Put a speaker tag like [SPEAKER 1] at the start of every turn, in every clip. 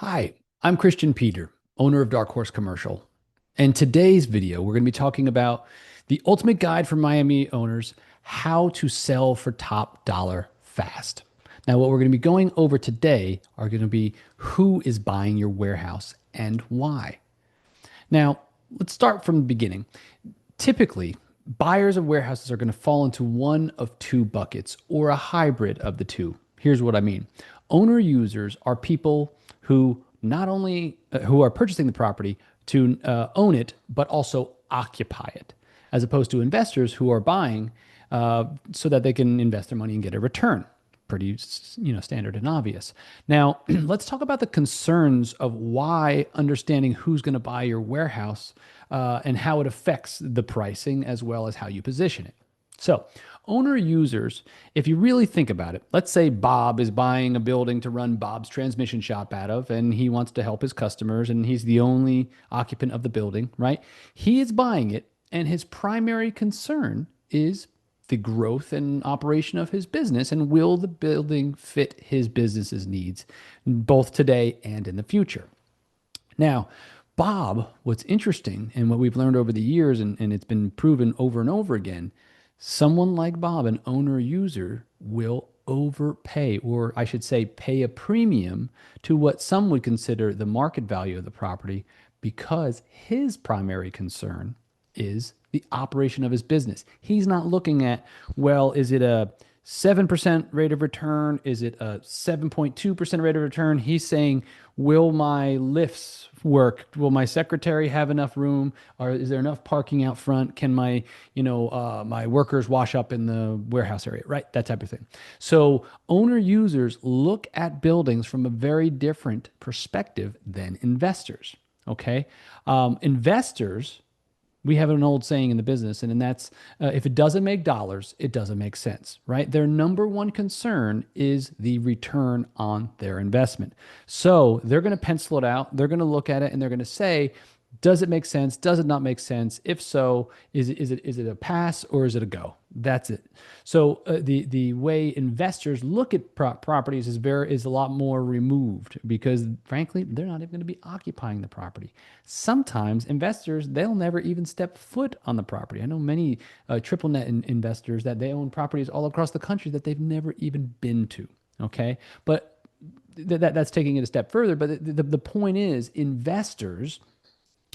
[SPEAKER 1] Hi, I'm Christian Peter, owner of Dark Horse Commercial. And today's video, we're going to be talking about the ultimate guide for Miami owners, how to sell for top dollar fast. Now, what we're going to be going over today are going to be who is buying your warehouse and why. Now, let's start from the beginning. Typically, buyers of warehouses are going to fall into one of two buckets or a hybrid of the two. Here's what I mean. Owner users are people who not only who are purchasing the property to own it, but also occupy it, as opposed to investors who are buying so that they can invest their money and get a return. Pretty, standard and obvious. Now, let's talk about the concerns of why understanding who's going to buy your warehouse and how it affects the pricing as well as how you position it. So, owner users, if you really think about it, let's say Bob is buying a building to run Bob's transmission shop out of, and he wants to help his customers, and he's the only occupant of the building, right? He is buying it, and his primary concern is the growth and operation of his business, and will the building fit his business's needs both today and in the future. Now, Bob, what's interesting and what we've learned over the years, and it's been proven over and over again, someone like Bob, an owner user, will overpay, or I should say, pay a premium to what some would consider the market value of the property because his primary concern is the operation of his business. He's not looking at, well, is it a 7% rate of return? Is it a 7.2% rate of return? He's saying, will my lifts work? Will my secretary have enough room? Or is there enough parking out front? Can my workers wash up in the warehouse area, right? That type of thing. So owner users look at buildings from a very different perspective than investors. Okay. Investors, we have an old saying in the business, and that's if it doesn't make dollars, it doesn't make sense, right? Their number one concern is the return on their investment. So they're going to pencil it out, they're going to look at it, and they're going to say, does it make sense? Does it not make sense? If so, is it a pass or is it a go? That's it. So the way investors look at properties is a lot more removed because frankly they're not even going to be occupying the property. Sometimes investors, they'll never even step foot on the property. I know many triple net investors that they own properties all across the country that they've never even been to. Okay, but that's taking it a step further. But the point is, investors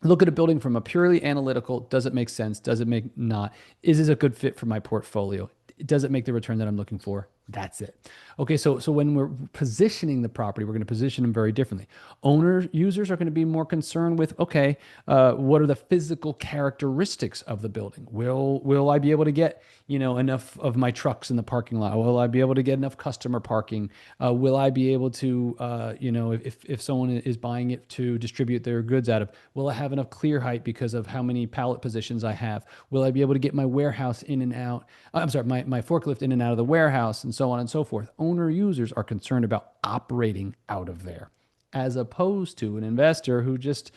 [SPEAKER 1] look at a building from a purely analytical, does it make sense? Does it make not? Is this a good fit for my portfolio? Does it make the return that I'm looking for? That's it. Okay, so when we're positioning the property, we're going to position them very differently. Owner users are going to be more concerned with, okay, what are the physical characteristics of the building? Will I be able to get enough of my trucks in the parking lot? Will I be able to get enough customer parking? Will I be able to, if someone is buying it to distribute their goods out of, will I have enough clear height because of how many pallet positions I have? Will I be able to get my warehouse in and out? I'm sorry, my forklift in and out of the warehouse, and so on and so forth. Owner users are concerned about operating out of there, as opposed to an investor who just,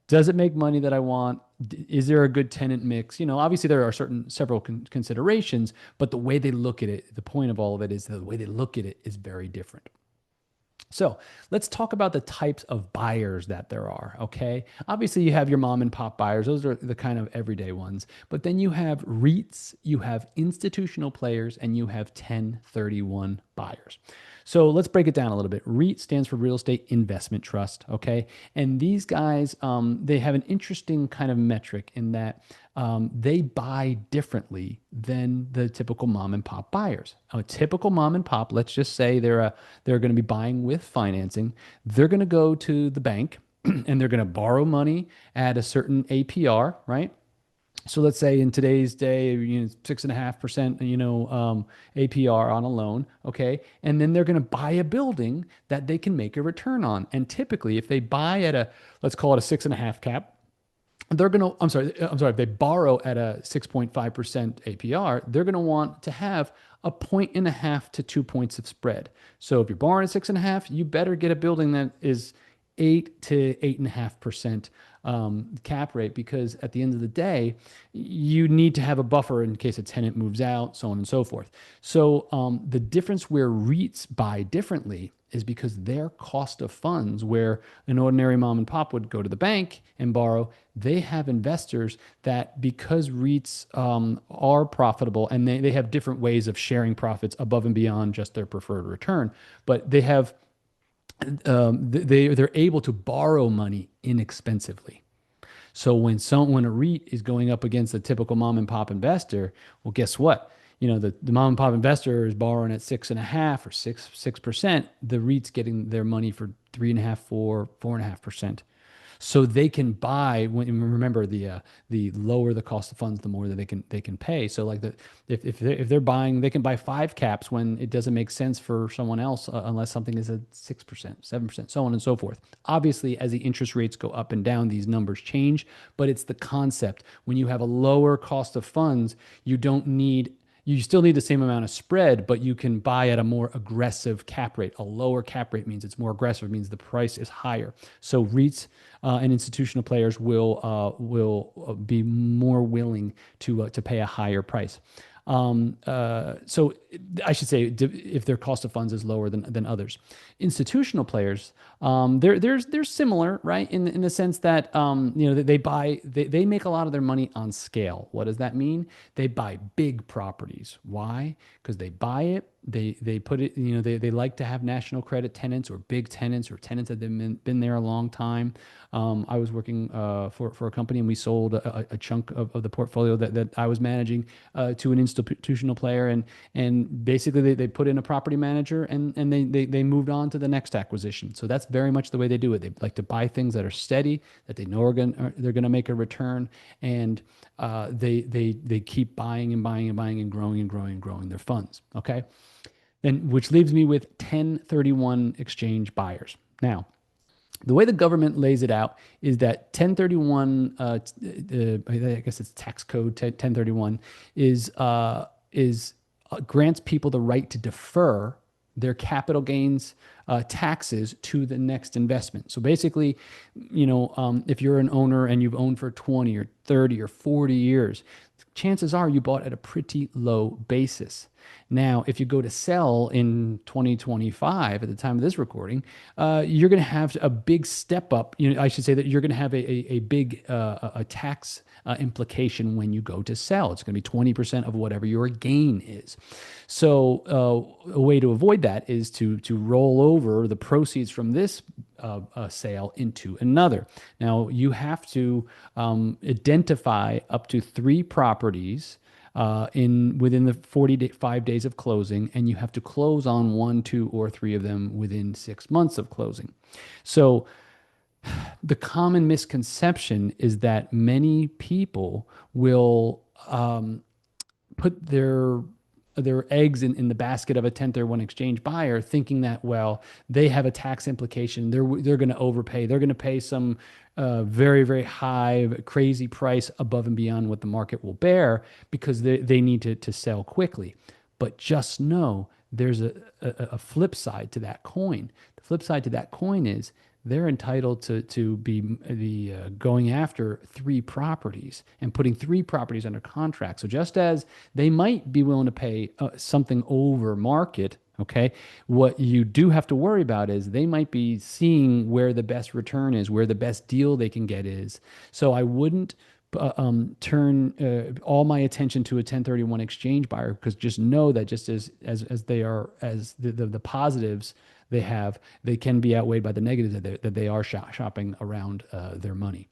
[SPEAKER 1] does it make money that I want? Is there a good tenant mix? Obviously there are several considerations, but the way they look at it, the point of all of it is the way they look at it is very different. So let's talk about the types of buyers that there are. Okay. Obviously, you have your mom and pop buyers. Those are the kind of everyday ones. But then you have REITs, you have institutional players, and you have 1031 buyers. So let's break it down a little bit. REIT stands for Real Estate Investment Trust. Okay. And these guys, they have an interesting kind of metric in that they buy differently than the typical mom and pop buyers. A typical mom and pop, let's just say they're going to be buying with financing. They're going to go to the bank and they're going to borrow money at a certain APR, right? So let's say in today's day, 6.5%, APR on a loan, okay, and then they're going to buy a building that they can make a return on. And typically, if they buy at let's call it a 6.5 cap, they're going to, if they borrow at a 6.5% APR, they're going to want to have a 1.5 to 2 points of spread. So if you're borrowing at 6.5, you better get a building that is 8 to 8.5% cap rate, because at the end of the day, you need to have a buffer in case a tenant moves out, so on and so forth. So the difference where REITs buy differently is because their cost of funds, where an ordinary mom and pop would go to the bank and borrow, they have investors that, because REITs are profitable, and they have different ways of sharing profits above and beyond just their preferred return, but they have they're able to borrow money inexpensively. So when a REIT is going up against a typical mom and pop investor, well, guess what? The mom and pop investor is borrowing at 6.5 or 6%. The REIT's getting their money for 3.5, 4.5%. So they can buy. Remember, the lower the cost of funds, the more that they can pay. So like if they're buying, they can buy 5 caps when it doesn't make sense for someone else, unless something is at 6%, 7%, so on and so forth. Obviously, as the interest rates go up and down, these numbers change, but it's the concept. When you have a lower cost of funds, you still need the same amount of spread, but you can buy at a more aggressive cap rate. A lower cap rate means it's more aggressive, means the price is higher. So REITs and institutional players will be more willing to pay a higher price. So I should say, if their cost of funds is lower than others. Institutional players, they're similar, right? In the sense that they make a lot of their money on scale. What does that mean? They buy big properties. Why? Because they buy it, they put it, they like to have national credit tenants, or big tenants, or tenants that have been there a long time. I was working for a company, and we sold a chunk of the portfolio that I was managing to an institutional player, and basically they put in a property manager, and they moved on to the next acquisition. So that's very much the way they do it. They like to buy things that are steady, that they know they're going to make a return, and they keep buying and buying and buying and growing their funds. Okay. Then, which leaves me with 1031 exchange buyers. Now, the way the government lays it out is that 1031, I guess it's tax code 1031, grants people the right to defer their capital gains taxes to the next investment. So basically, if you're an owner and you've owned for 20 or 30 or 40 years, chances are you bought at a pretty low basis. Now, if you go to sell in 2025, at the time of this recording, you're going to have a big step up. I should say that you're going to have a big tax implication when you go to sell. It's going to be 20% of whatever your gain is. So a way to avoid that is to roll over the proceeds from this sale into another. Now, you have to identify up to 3 properties within the 45 days of closing, and you have to close on 1, 2, or 3 of them within 6 months of closing. So the common misconception is that many people will put their eggs in the basket of a 1031 exchange buyer, thinking that, well, they have a tax implication. They're going to overpay. They're going to pay some very, very high, crazy price above and beyond what the market will bear, because they need to sell quickly. But just know there's a flip side to that coin. The flip side to that coin is they're entitled to be going after 3 properties and putting 3 properties under contract. So just as they might be willing to pay something over market, okay, what you do have to worry about is they might be seeing where the best return is, where the best deal they can get is. So I wouldn't turn all my attention to a 1031 exchange buyer, because just know that just as they are, as the positives they can be outweighed by the negatives that they are shopping around their money.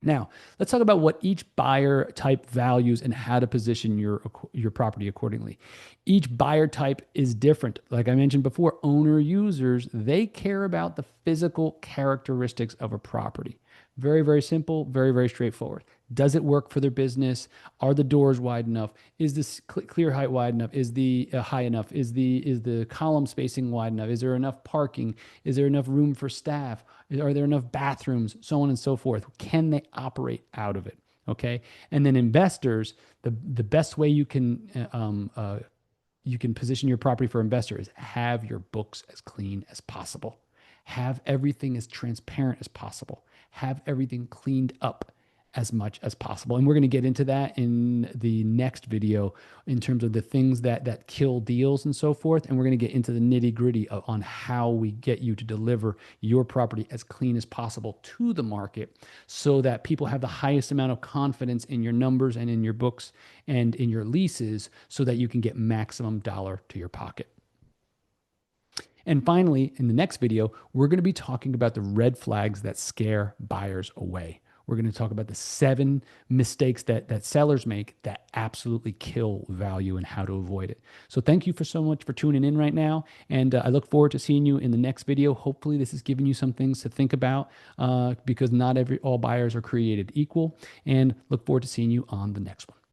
[SPEAKER 1] Now, let's talk about what each buyer type values and how to position your property accordingly. Each buyer type is different. Like I mentioned before, owner users, they care about the physical characteristics of a property. Very, very simple, very, very straightforward. Does it work for their business? Are the doors wide enough? Is this clear height wide enough? Is the high enough? Is the column spacing wide enough? Is there enough parking? Is there enough room for staff? Are there enough bathrooms? So on and so forth. Can they operate out of it? Okay. And then investors, the best way you can position your property for investors is have your books as clean as possible. Have everything as transparent as possible. Have everything cleaned up as much as possible. And we're going to get into that in the next video in terms of the things that kill deals and so forth. And we're going to get into the nitty gritty on how we get you to deliver your property as clean as possible to the market so that people have the highest amount of confidence in your numbers and in your books and in your leases so that you can get maximum dollar to your pocket. And finally, in the next video, we're going to be talking about the red flags that scare buyers away. We're going to talk about the 7 mistakes that sellers make that absolutely kill value and how to avoid it. So thank you so much for tuning in right now. And I look forward to seeing you in the next video. Hopefully this has given you some things to think about because not all buyers are created equal. And look forward to seeing you on the next one.